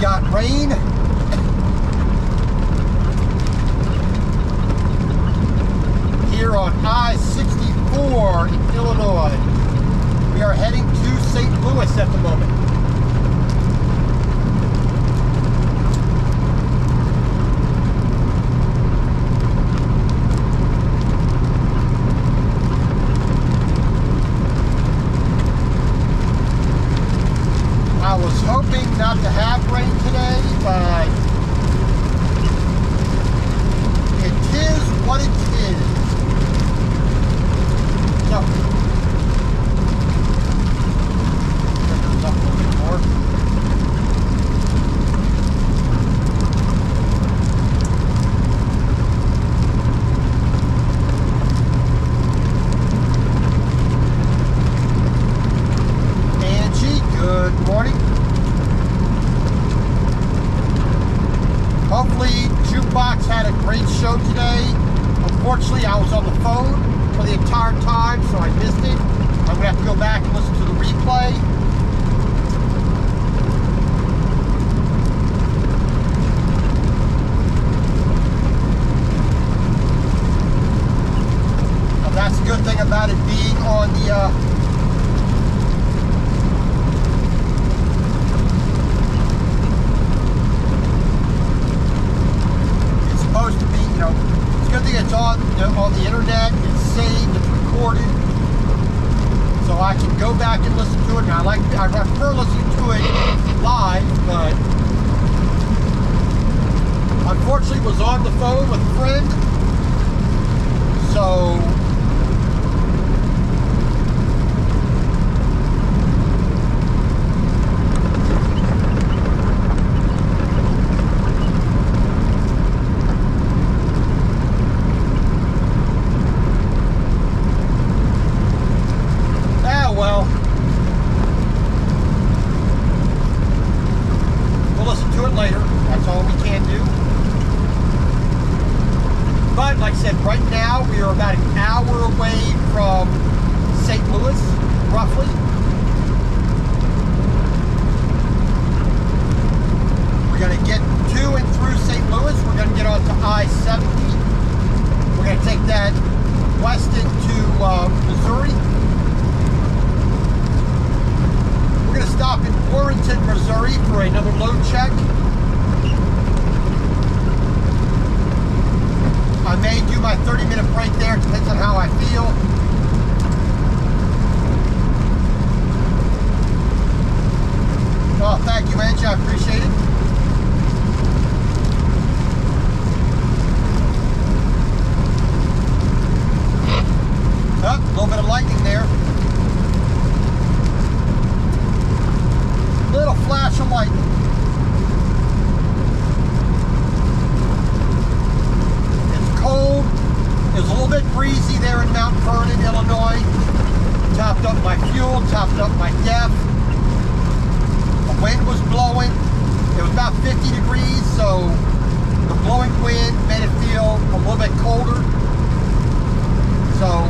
got rain. Here on I-64 in Illinois. We are heading to St. Louis at the moment. I was hoping not to have rain today, but it is what it is. So, turn this up a little bit more. Angie, good morning. Hopefully, Jukebox had a great show today. Unfortunately, I was on the phone for the entire time, so I missed it. I'm going to have to go back and listen to the replay. Well, that's the good thing about it being on the supposed to be, you know, it's a good thing it's on the internet, it's saved, it's recorded, so I can go back and listen to it. And I prefer listening to it live, but unfortunately was on the phone with a friend, so later. That's all we can do. But like I said, right now we are about an hour away from St. Louis, roughly. We're going to get to and through St. Louis. We're going to get onto I-70. We're going to take that west into Missouri. We're going to stop in Warrenton, Missouri for another load check. I may do my 30-minute break there, depends on how I feel. Oh, thank you, Angie, I appreciate it. Oh, a little bit of lightning there. Little flash of lightning. Cold. It was a little bit breezy there in Mount Vernon, Illinois. Topped up my fuel, topped up my depth. The wind was blowing. It was about 50 degrees, so the blowing wind made it feel a little bit colder. So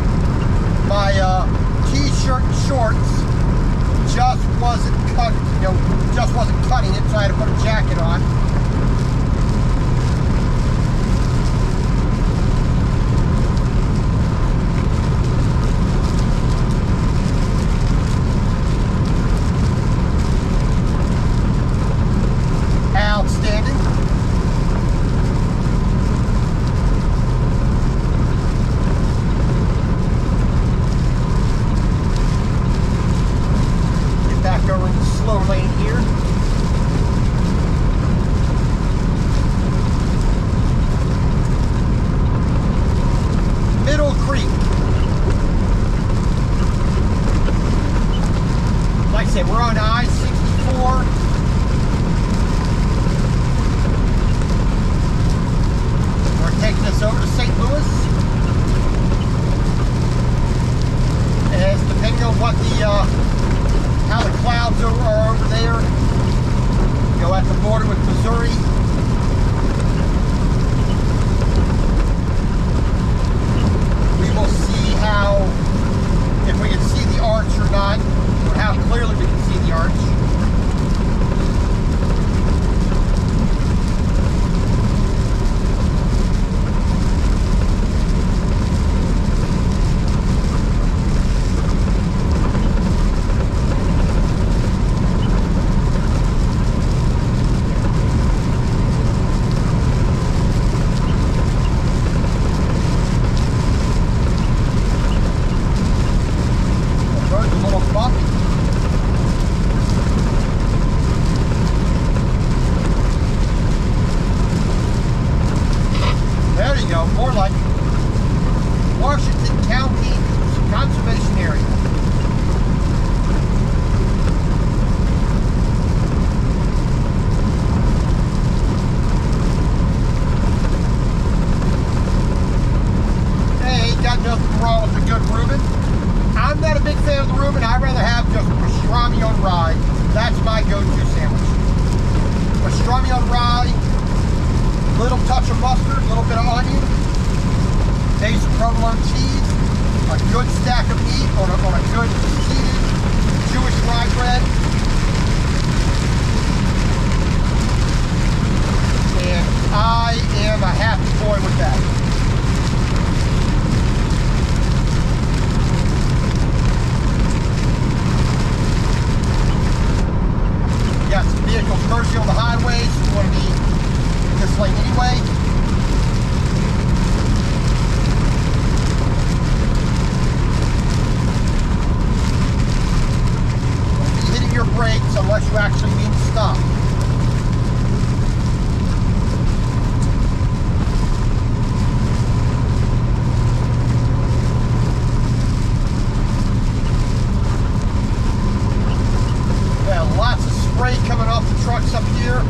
my t-shirt and shorts just wasn't cutting it, so I had to put a jacket on. Outstanding. Get back over in the slow lane here. Middle Creek. Like I said, we're on I-64. Taking us over to St. Louis. As depending on what how the clouds are over there, you know, at the border with Missouri. We will see if we can see the arch or not, or how clearly we can see the arch. a little bumpy. There you go, more like Washington County Conservation Area. Hey, ain't got nothing wrong with the good Reuben. I'm not a big fan of the Reuben. I'd rather have just pastrami on rye. That's my go-to sandwich. Pastrami on rye, little touch of mustard, a little bit of onion, maybe some provolone cheese, a good stack of meat on a good seasoned Jewish rye bread, and I am a happy boy with that. Got some vehicles merging on the highways. You want to be in this lane anyway. Don't be hitting your brakes unless you actually mean to stop. Lots of spray coming off the trucks up here.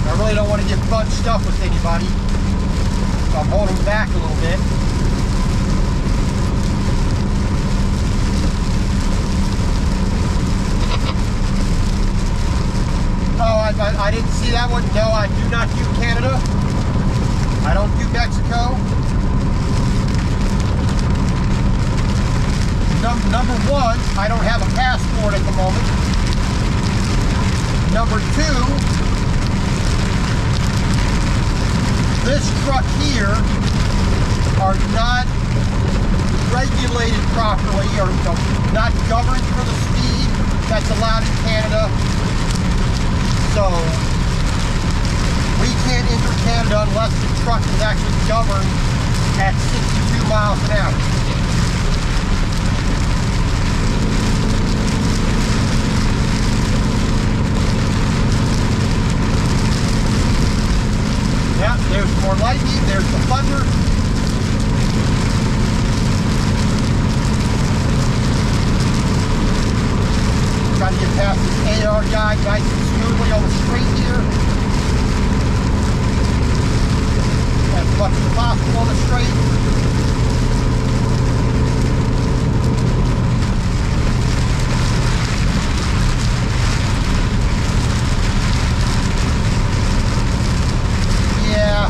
I really don't want to get bunched up with anybody, so I'm holding back a little bit. Oh, I didn't see that one. No, I do not do Canada. I don't do Mexico. Number one, I don't have a passport at the moment. Number two, this truck here are not regulated properly or not governed for the speed that's allowed in Canada. So we can't enter Canada unless the truck is actually governed at 62 miles an hour. Yeah, there's more lightning, there's the thunder. Trying to get past this AR guy nice and smoothly on the straight here. As much as possible on the straight. Yeah.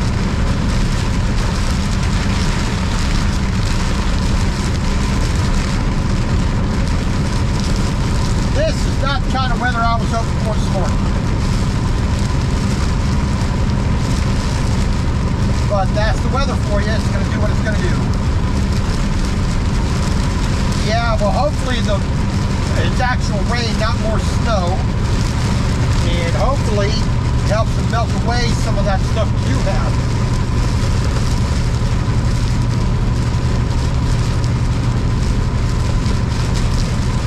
This is not the kind of weather I was hoping for this morning. But that's the weather for you. It's going to do what it's going to do. Yeah, well, hopefully it's actual rain, not more snow. And hopefully it helps to melt away some of that stuff you have.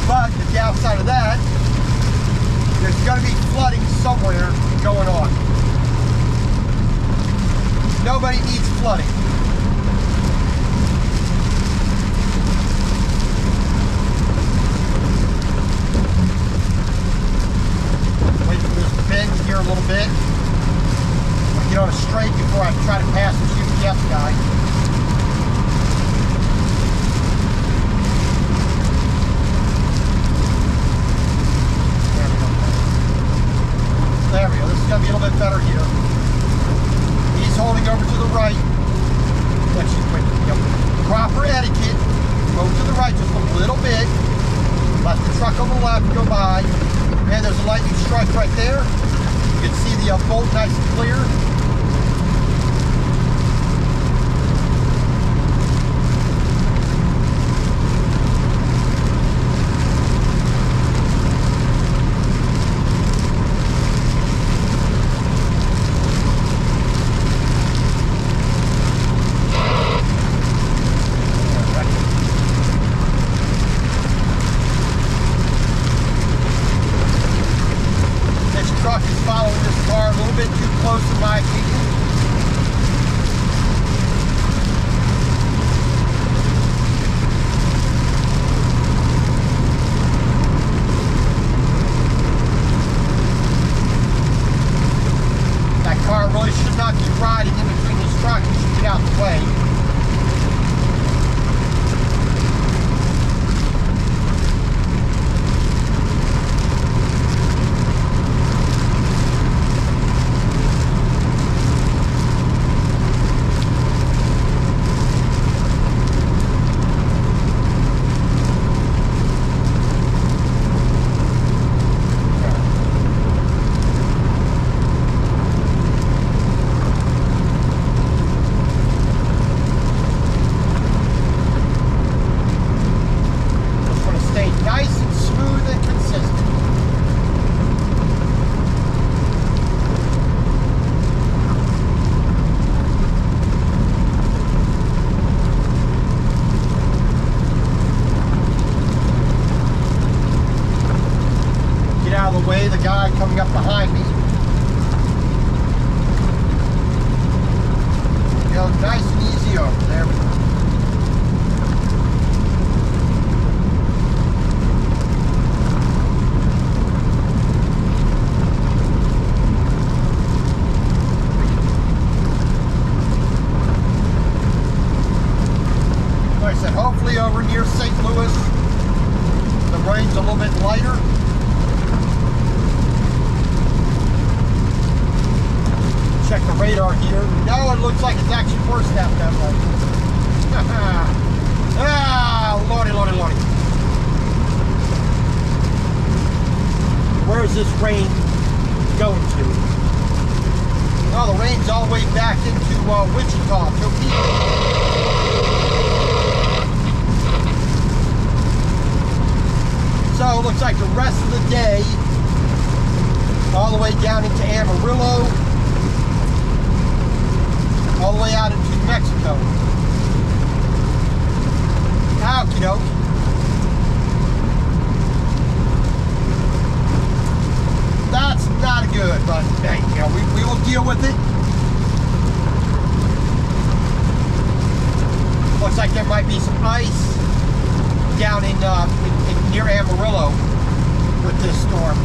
But the downside of that, there's going to be flooding somewhere going on. Nobody needs flooding. Wait for this to bend here a little bit. I'll get on a straight before I try to pass this UPS guy. There we go. This is going to be a little bit better here. He's holding over to the right. Proper etiquette. Go to the right just a little bit. Let the truck on the left go by. And there's a lightning strike right there. You can see the bolt nice and clear. a guy coming up behind me. Go nice and easy over there. Like I said, hopefully over near St. Louis, the rain's a little bit lighter. Check the radar here. No, it looks like it's actually worse out that way. Ah, lordy, lordy, lordy. Where is this rain going to? Oh, the rain's all the way back into Wichita, Topeka. So it looks like the rest of the day, all the way down into Amarillo, all the way out into New Mexico. Okie doke. That's not good, but hey, you know, we will deal with it. Looks like there might be some ice down in near Amarillo with this storm.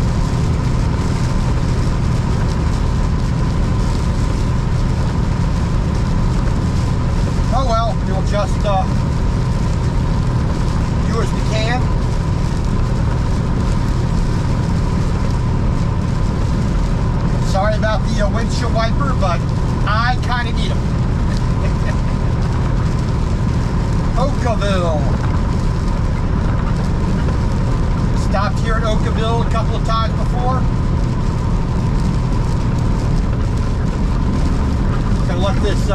Oh well, we'll just do as we can. Sorry about the windshield wiper, but I kind of need them. Oakville. Stopped here at Oakville a couple of times before. Gonna let this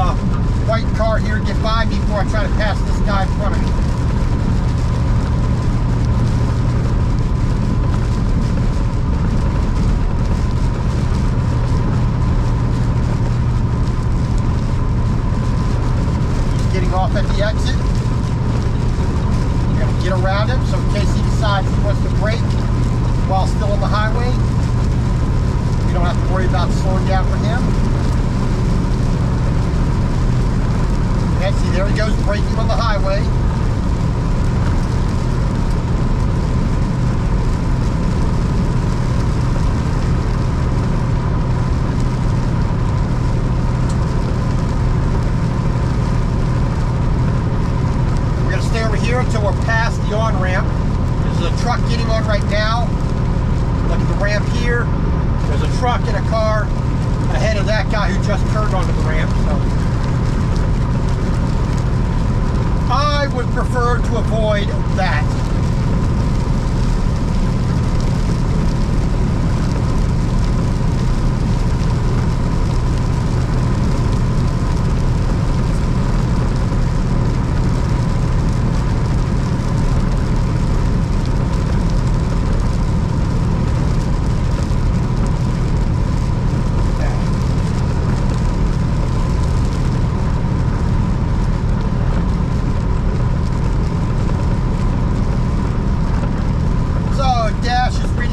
white car here get by me before I try to pass this guy in front of me. He's getting off at the exit. We're gonna get around him, so in case he decides he wants to brake while still on the highway, we don't have to worry about slowing down for him. Yeah, see, there he goes, braking on the highway. We're going to stay over here until we're past the on-ramp. There's a truck getting on right now. Look at the ramp here. There's a truck and a car ahead of that guy who just turned onto the ramp. So I would prefer to avoid that.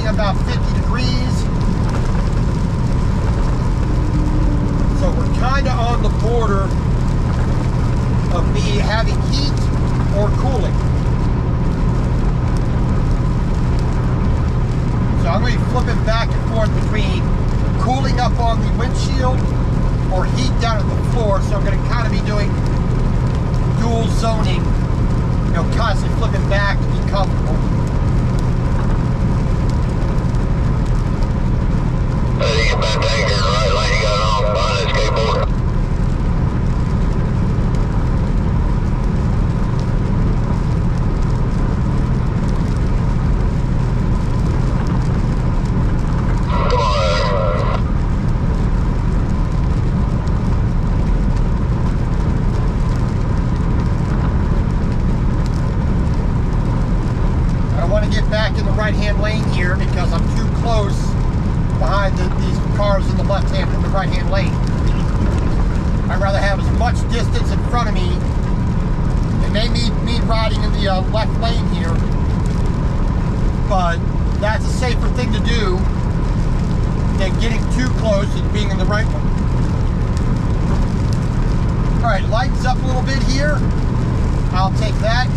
About 50 degrees. So we're kind of on the border of me having heat or cooling. So I'm going to be flipping back and forth between cooling up on the windshield or heat down at the floor. So I'm going to kind of be doing dual zoning, you know, constantly flipping back to be comfortable. You get back there, the right lane, you got off behind that skateboard. Come on. I don't want to get back in the right-hand lane here because I'm too close behind these cars in the left-hand and the right-hand lane. I'd rather have as much distance in front of me. It may need me riding in the left lane here, but that's a safer thing to do than getting too close and being in the right one. All right, lights up a little bit here. I'll take that.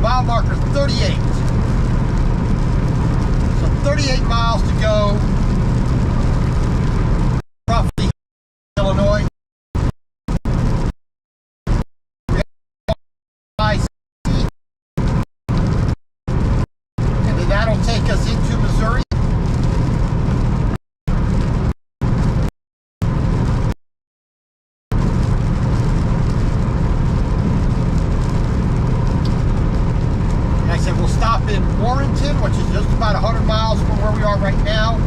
Mile marker 38. So 38 miles to go. Roughly Illinois. And then that'll take us into Missouri. We'll stop in Warrenton, which is just about 100 miles from where we are right now.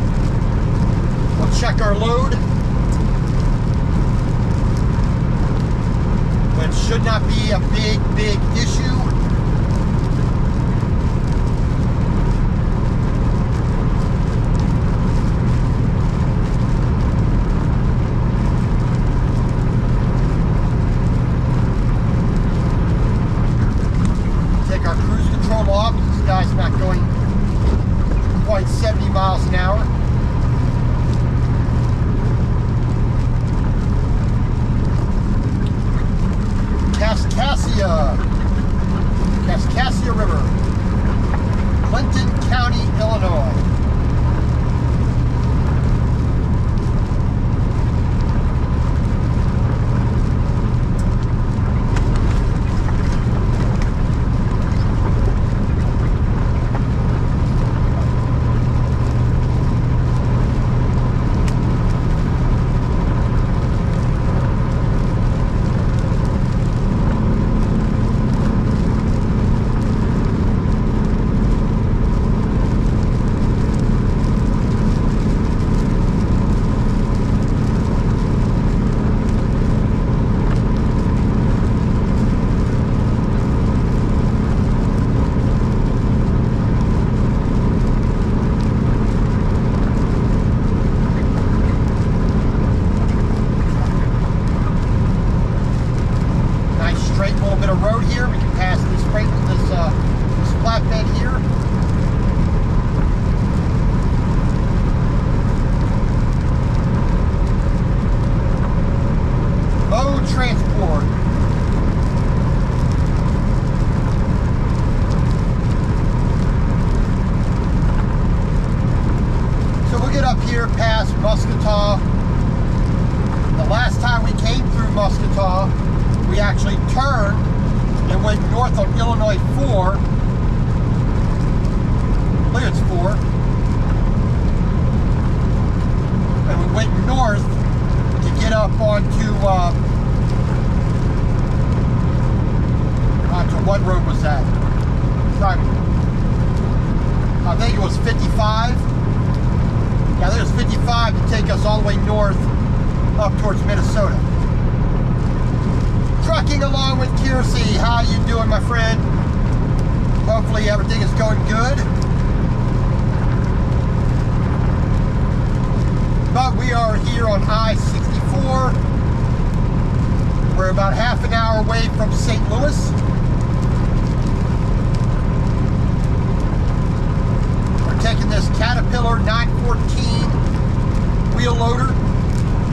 We'll check our load, which should not be a big issue. Off. This guy's not going quite 70 miles an hour. Kaskaskia River, Clinton County, Illinois. Past Muscatau. The last time we came through Muscatau, we actually turned and went north on Illinois 4. I believe it's 4. And we went north to get up onto what road was that? I think it was 55. Yeah, there's 55 to take us all the way north up towards Minnesota. Trucking along with Kiersey. How you doing, my friend? Hopefully everything is going good. But we are here on I-64. We're about half an hour away from St. Louis. Taking this Caterpillar 914 wheel loader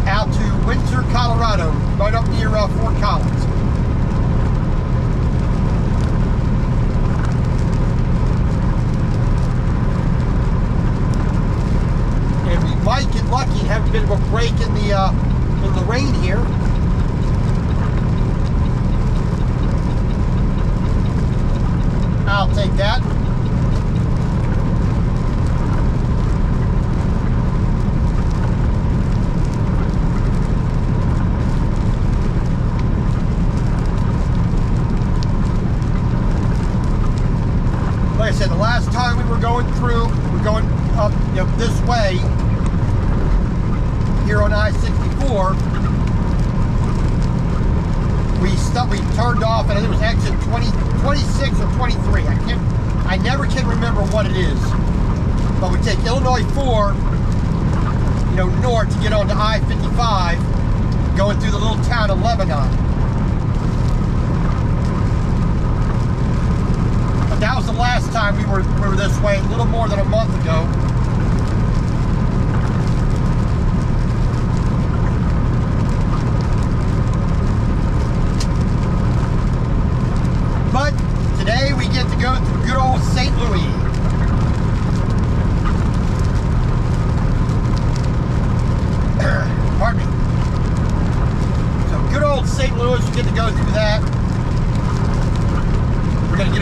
out to Windsor, Colorado, right up near Fort Collins. And we might get lucky and have a bit of a break in the rain here. I'll take that. Like I said, the last time we were going through, we're going up this way here on I-64. We turned off, and I think it was exit 26 or 23. I never can remember what it is. But we take Illinois 4, north to get onto I-55, going through the little town of Lebanon. That was the last time we were this way, a little more than a month ago.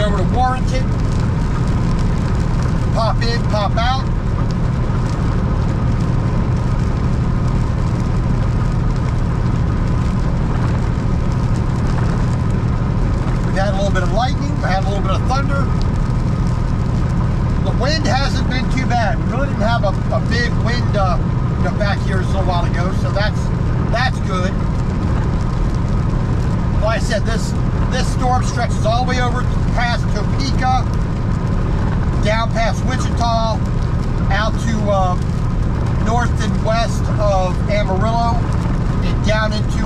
get over to Warrenton, pop in, pop out. We've had a little bit of lightning, we had a little bit of thunder. The wind hasn't been too bad. We really didn't have a big wind back here a little while ago, so that's good. Like I said, this storm stretches all the way over past Topeka, down past Wichita, out to north and west of Amarillo, and down into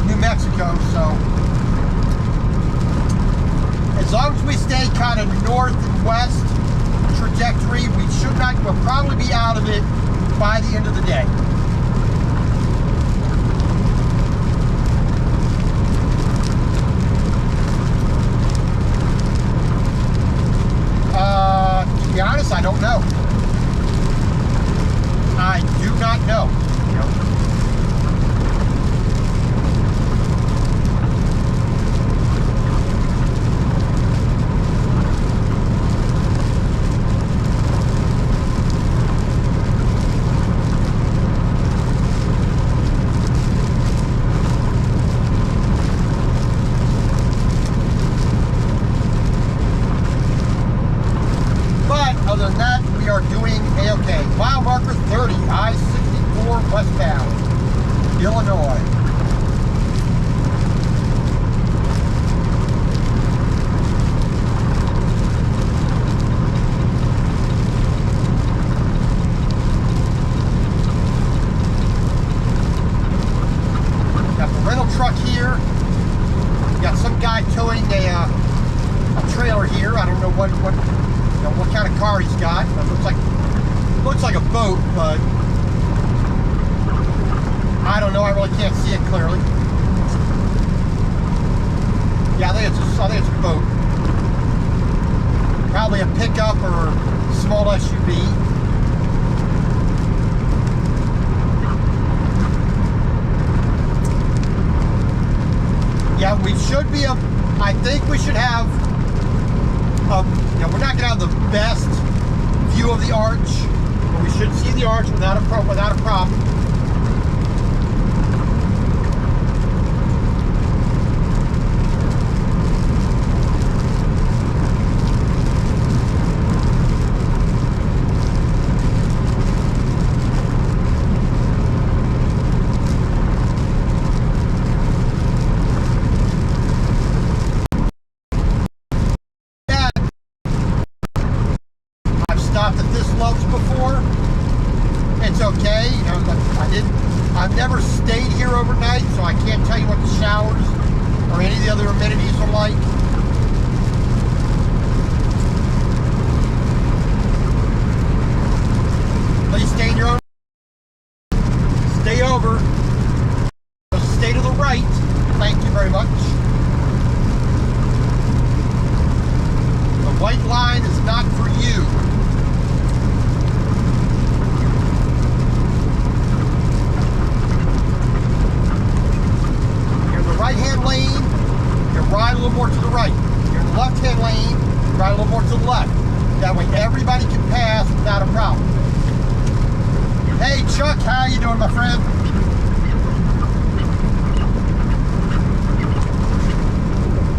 New Mexico. So as long as we stay kind of north and west trajectory, we'll probably be out of it by the end of the day. To be honest, I don't know. I do not know. Other than that, we are doing A-OK. Mile marker 30, I-64 westbound, Illinois. Got the rental truck here. Got some guy towing a trailer here. I don't know what kind of car he's got. It looks like a boat, but I don't know. I really can't see it clearly. Yeah, I think it's a boat. Probably a pickup or small SUV. Yeah, we should be I think we should have we're not going to have the best view of the arch, but we should see the arch without a problem. Stopped at this Love's before. It's okay. I've never stayed here overnight, so I can't tell you what the showers or any of the other amenities are like. Please stay in your own. Stay over. Stay to the right. Thank you very much. The white line is not for you. Right-hand lane, you ride a little more to the right. You're in the left-hand lane, you ride a little more to the left. That way everybody can pass without a problem. Hey Chuck, how you doing, my friend?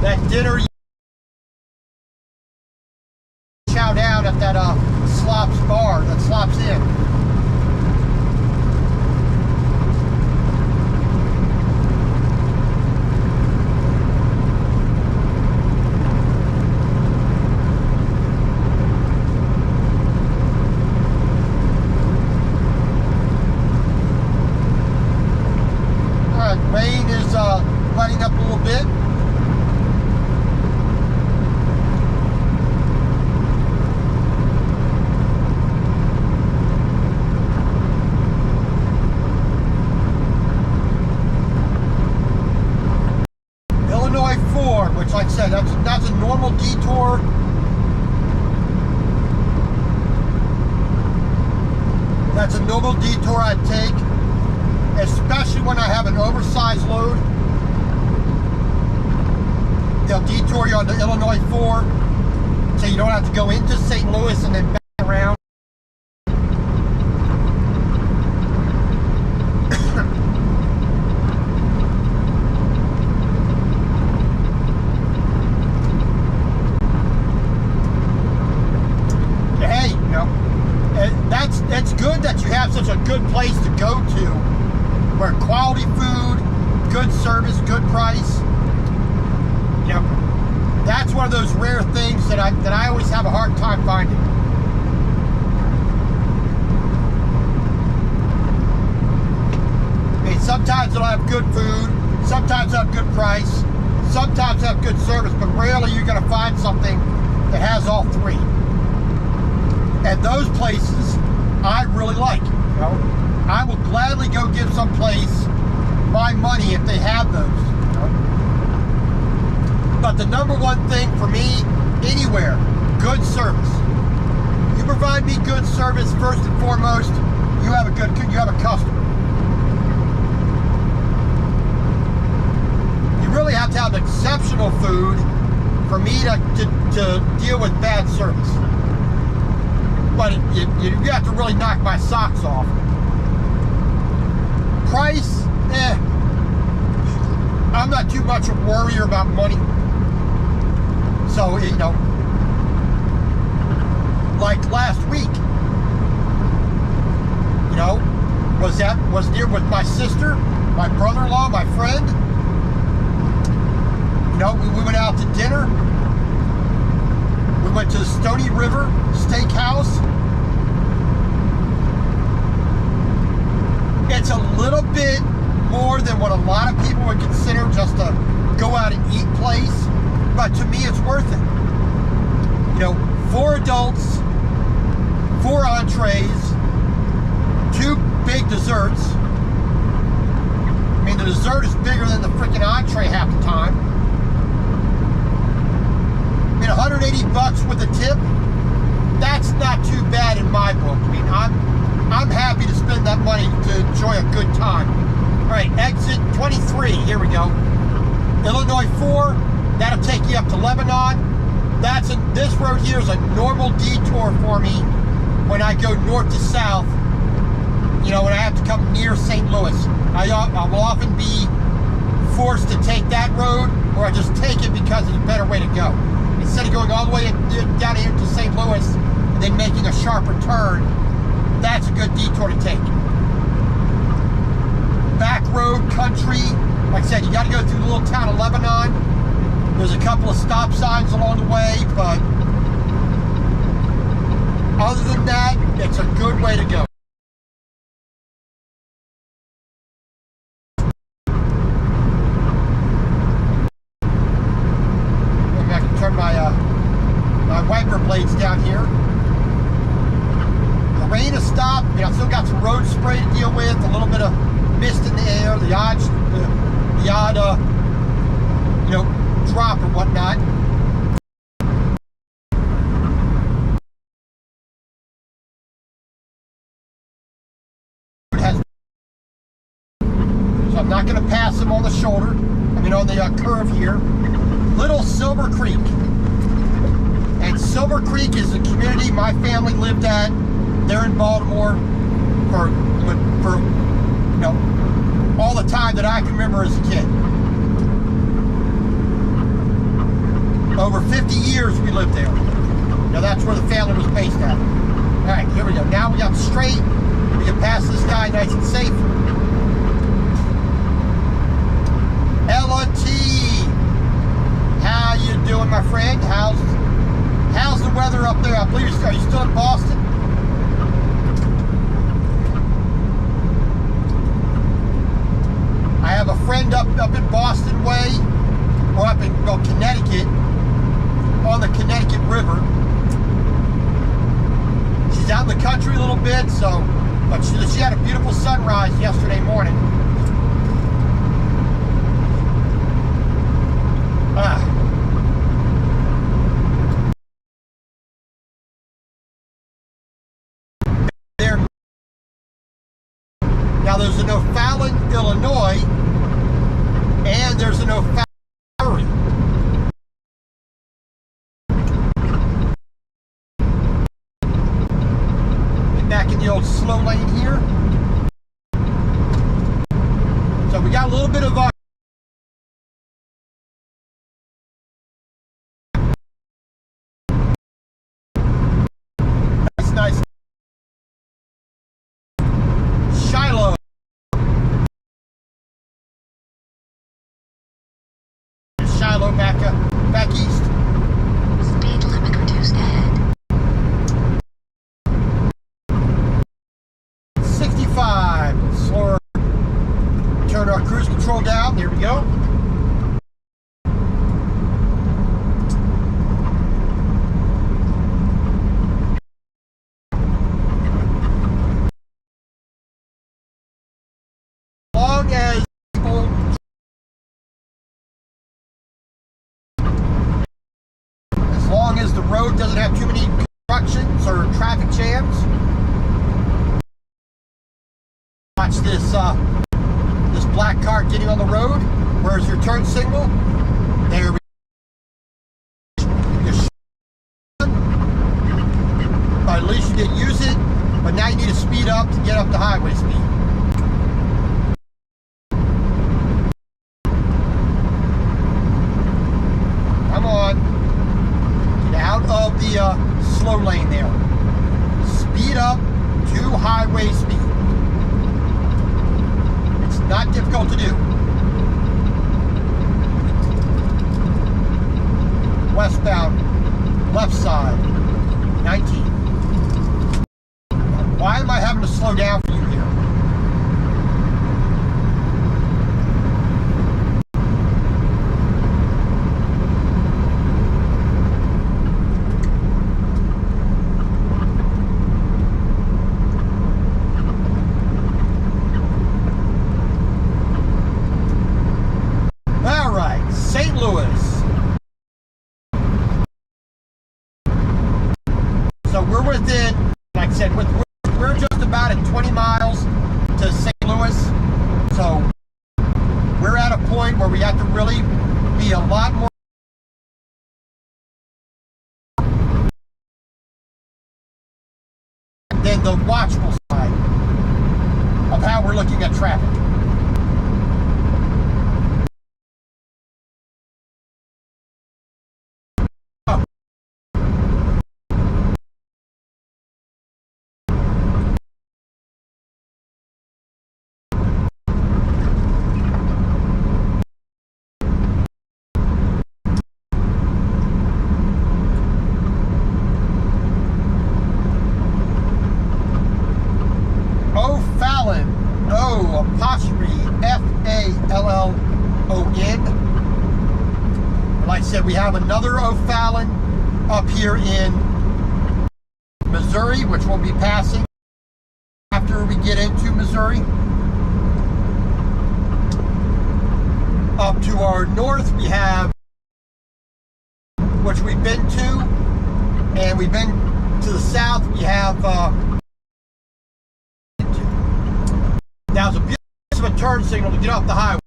That dinner you chow down at that Slops bar, that Slops Inn. Rain is letting up a little bit. Illinois 4, which like I said, that's a normal detour. That's a normal detour I'd take, especially when I have an oversized load. they'll detour you on the Illinois 4, so you don't have to go into St. Louis and then back around. Hey, you know, that's good that you have such a good place to go to, where quality food, good service, good price. You know, that's one of those rare things that I always have a hard time finding. I mean, sometimes they'll have good food, sometimes they'll have good price, sometimes they'll have good service, but rarely you're going to find something that has all three. And those places I really like. You know, I will gladly go give some place my money if they have those. You know? But the number one thing for me, anywhere, good service. You provide me good service first and foremost, you have a customer. You really have to have exceptional food for me to deal with bad service. But you have to really knock my socks off. Price, I'm not too much a worrier about money. So, you know, like last week, you know, was near with my sister, my brother-in-law, my friend. You know, we went out to dinner. We went to the Stony River Steakhouse. It's a little bit more than what a lot of people would consider just a go out and eat place, but to me it's worth it. You know, 4 adults, 4 entrees, 2 big desserts. I mean, the dessert is bigger than the freaking entree half the time. I mean, $180 with a tip, that's not too bad in my book. I mean, I'm happy to spend that money to enjoy a good time. All right, exit 23, here we go. Illinois 4, that'll take you up to Lebanon. This road here is a normal detour for me when I go north to south, you know, when I have to come near St. Louis. I will often be forced to take that road, or I just take it because it's a better way to go. Instead of going all the way down here to St. Louis and then making a sharper turn, that's a good detour to take. Back road country, like I said, you got to go through the little town of Lebanon. There's a couple of stop signs along the way, but other than that, it's a good way to go. Maybe I can turn my wiper blades down here. The rain has stopped. You know, I've still got some road spray to deal with, a little bit of mist in the air, the odd you know, drop or whatnot. So I'm not going to pass them on the shoulder. I mean, on the curve here. Little Silver Creek. And Silver Creek is the community my family lived at there in Baltimore for you know, all the time that I can remember as a kid. Over 50 years we lived there. Now that's where the family was based at. All right, here we go. Now we got straight. We can pass this guy nice and safe. L&T. How you doing, my friend? How's the weather up there? I believe are you still in Boston? I have a friend up in Boston way, or up in Connecticut, on the Connecticut River. She's out in the country a little bit, but she had a beautiful sunrise yesterday morning. There. Now there's an O'Fallon, Illinois, and there's an O'Fallon. old slow lane here. So we got a little bit of nice Shiloh. Shiloh back east. Speed limit reduced ahead. 65. Slower. Turn our cruise control down. There we go. As long as the road doesn't have too many constructions or traffic jams. Watch this this black car getting on the road. Where's your turn signal? There we go. At least you didn't use it, but now you need to speed up to get up to highway speed. Come on. Get out of the slow lane there. Speed up to highway speed. It's not difficult to do. Westbound, left side, 19. Why am I having to slow down for you here? All right, St. Louis. So we're within, like I said, we're just about at 20 miles to St. Louis. So we're at a point where we have to really be a lot more than the watchful side of how we're looking at traffic. Like I said, we have another O'Fallon up here in Missouri, which we'll be passing after we get into Missouri. Up to our north, we have, which we've been to, and we've been to the south, we have, now it's a beautiful of a turn signal to get off the highway.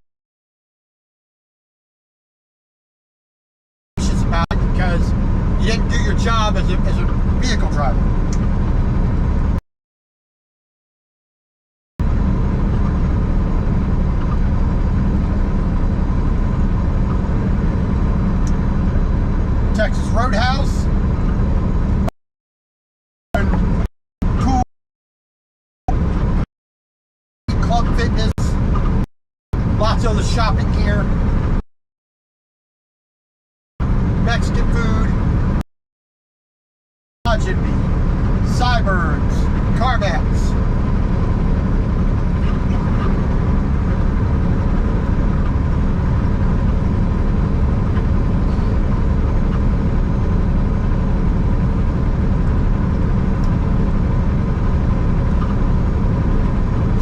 Because you didn't do your job as a vehicle driver. Texas Roadhouse. Pool. Club Fitness. Lots of other shopping here. Mexican food, Lajenby, Cyberns, CarMax.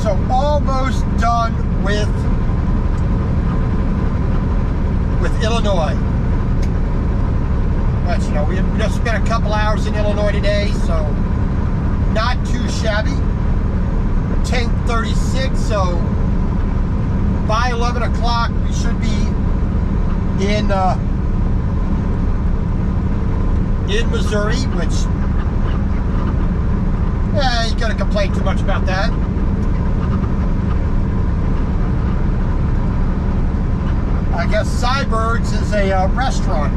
So almost done with Illinois. But, you know, we just spent a couple hours in Illinois today, so not too shabby. 10:36, so by 11 o'clock we should be in Missouri, which Yeah, you gotta complain too much about that. I guess Cybergs is a restaurant.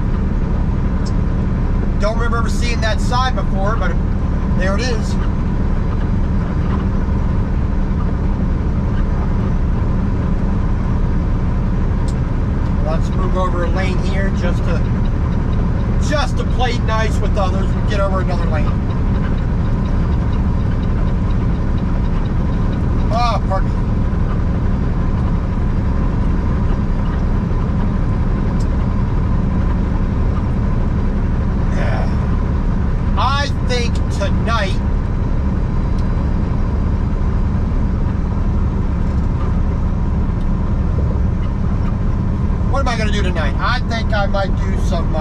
Don't remember ever seeing that sign before, but there it is. Let's move over a lane here just to play nice with others and get over another lane. Ah, pardon me. Yeah. I think tonight what am I going to do tonight? I think I might do some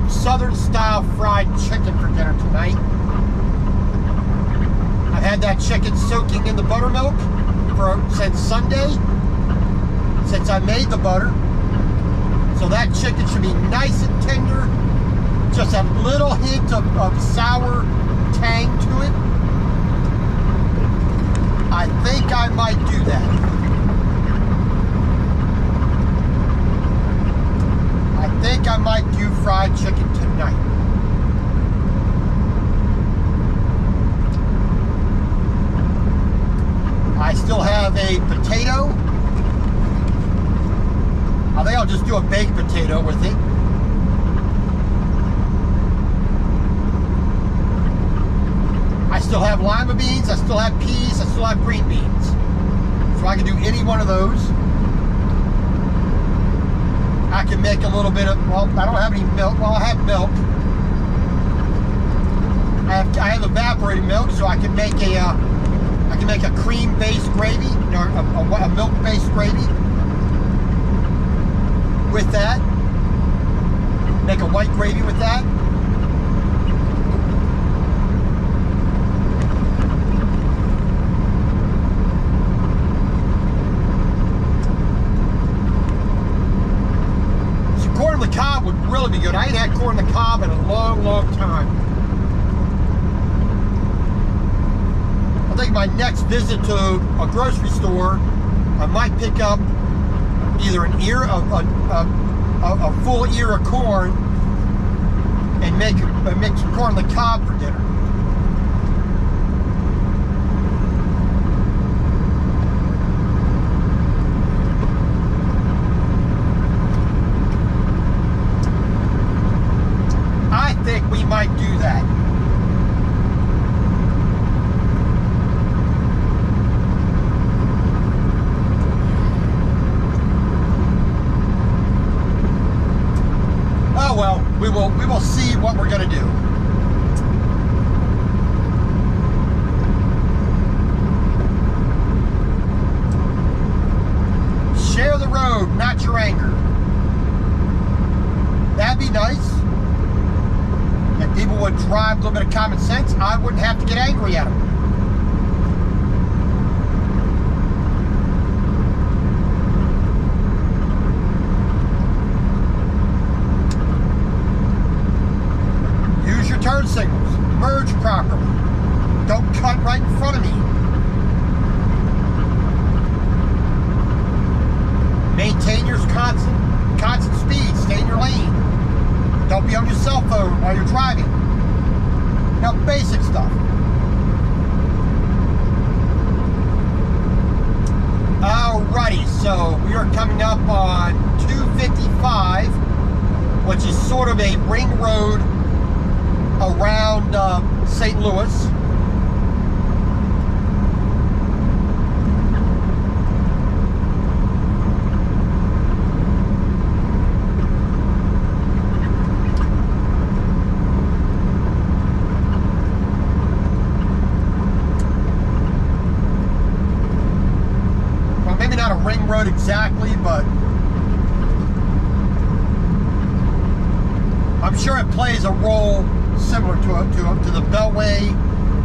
Southern style fried chicken for dinner tonight. I've had that chicken soaking in the buttermilk since Sunday, since I made the butter. So that chicken should be nice and tender. Just a little hint of sour tang to it. I think I might do that. I think I might do fried chicken tonight. I still have a potato. I think I'll just do a baked potato with it. I still have lima beans, I still have peas, I still have green beans. So I can do any one of those. I can make a little bit of, well, I don't have any milk. Well, I have milk. I have evaporated milk, so I can make a cream-based gravy, or a milk-based gravy with that. Make a white gravy with that. Corn on the cob would really be good. I ain't had corn on the cob in a long, long time. I think my next visit to a grocery store, I might pick up either a full ear of corn and make some corn on the cob for dinner. I think we might do that. Oh well, we will see what we're gonna do. Share the road, not your anger. That'd be nice. If people would drive a little bit of common sense, I wouldn't have to get angry at them. Use your turn signals. Merge properly. Don't cut right in front of me. Maintain your constant speed. Stay in your lane. Don't be on your cell phone while you're driving. Now, basic stuff. Alrighty, so we are coming up on 255, which is sort of a ring road around St. Louis. Maybe not a ring road exactly, but I'm sure it plays a role similar to the Beltway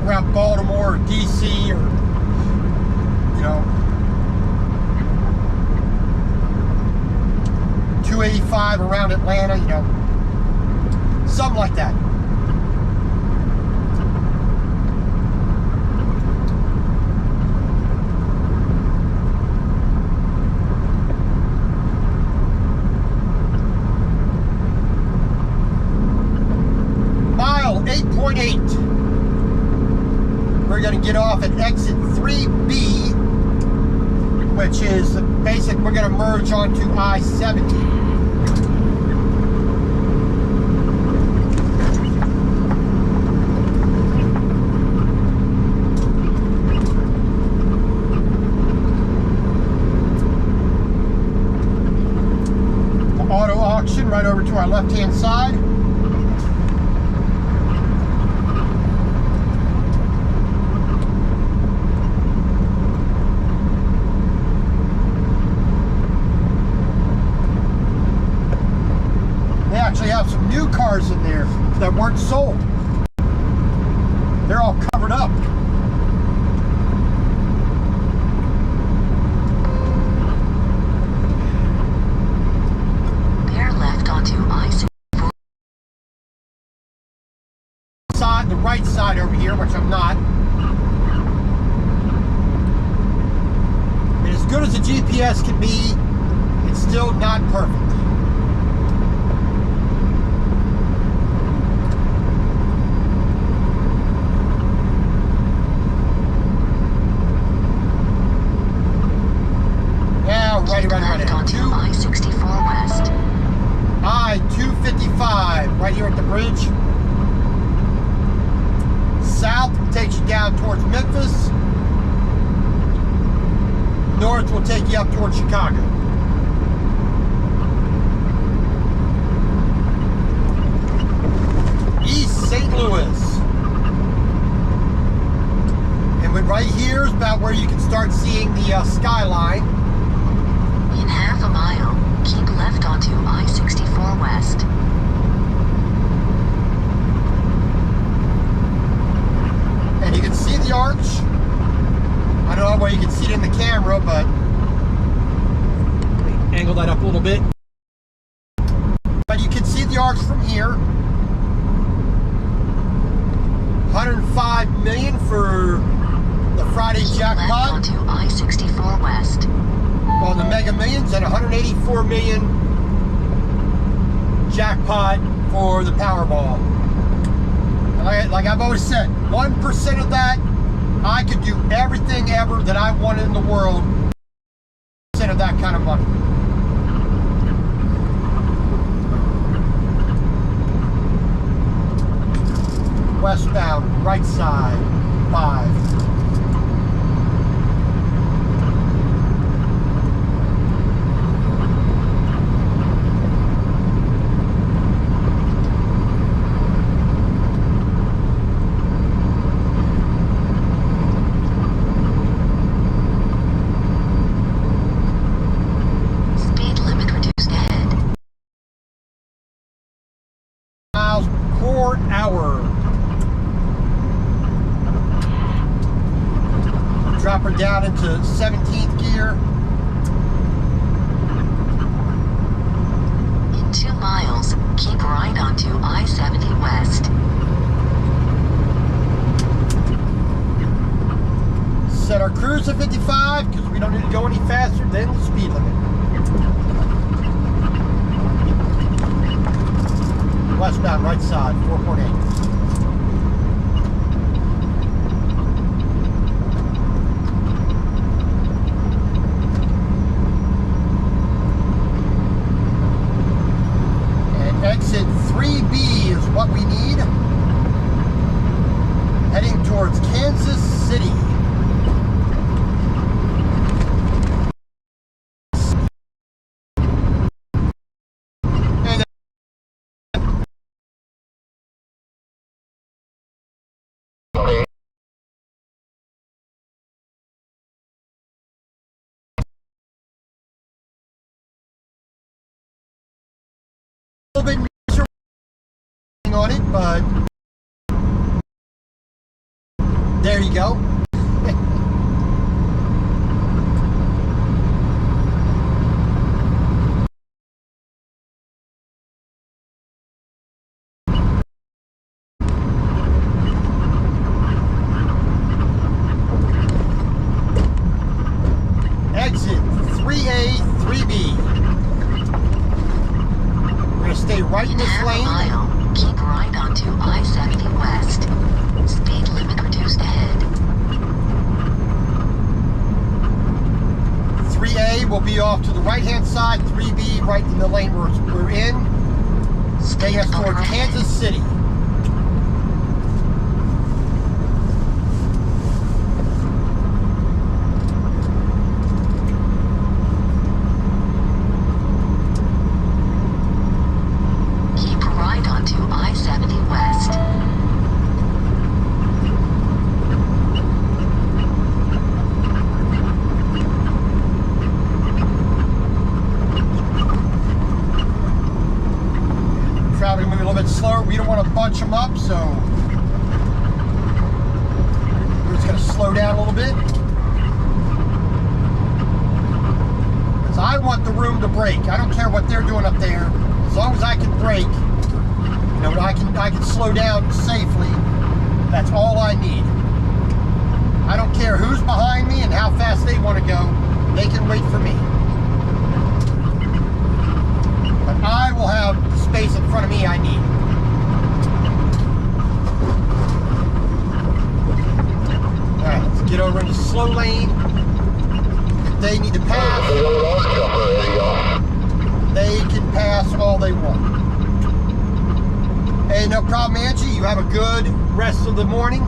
around Baltimore or DC, or you know, 285 around Atlanta, you know, something like that. get off at exit 3B, which is basic. We're going to merge onto I-70. Auto auction right over to our left-hand side. They actually have some new cars in there that weren't sold. They're all covered up. The right side over here, which I'm not. And as good as the GPS can be, it's still not perfect. Yeah, right. Onto I-64 West. I-255, right here at the bridge. South takes you down towards Memphis. North will take you up towards Chicago. East St. Louis. And right here is about where you can start seeing the skyline. In half a mile, keep left onto I-64 West. And you can see the arch. I don't know where you can see it in the camera, but let me angle that up a little bit. But you can see the arch from here. 105 million for the Friday jackpot. Left onto I-64 West. On the Mega Millions, and 184 million jackpot for the Powerball. Like I've always said, 1% of that, I could do everything ever that I wanted in the world. 1% of that kind of money. Westbound, right side, 5. Drop her down into 17th gear. In 2 miles, keep right onto I-70 West. Set our cruise at 55 because we don't need to go any faster than the speed limit. Westbound, right side, 4.8. Exit 3B is what we need. Heading towards Kansas City. And a little bit on it, but there you go. Exit 3A, 3B. We're going to stay right in this lane. Mile, keep right onto I-70 West. Speed limit reduced ahead. 3A will be off to the right-hand side, 3B right in the lane we're in. Taking us toward overhead. Kansas City. Keep right onto I-70 West. Traffic moving a little bit slower. We don't want to bunch them up, so we're just going to slow down a little bit. Because I want the room to brake. I don't care what they're doing up there. As long as I can brake, you know, I can slow down safely. That's all I need. I don't care who's behind me and how fast they want to go. They can wait for me. But I will have the space in front of me I need. Alright, let's get over into slow lane. If they need to pass, they can pass all they want. Hey, no problem, Angie. You have a good rest of the morning.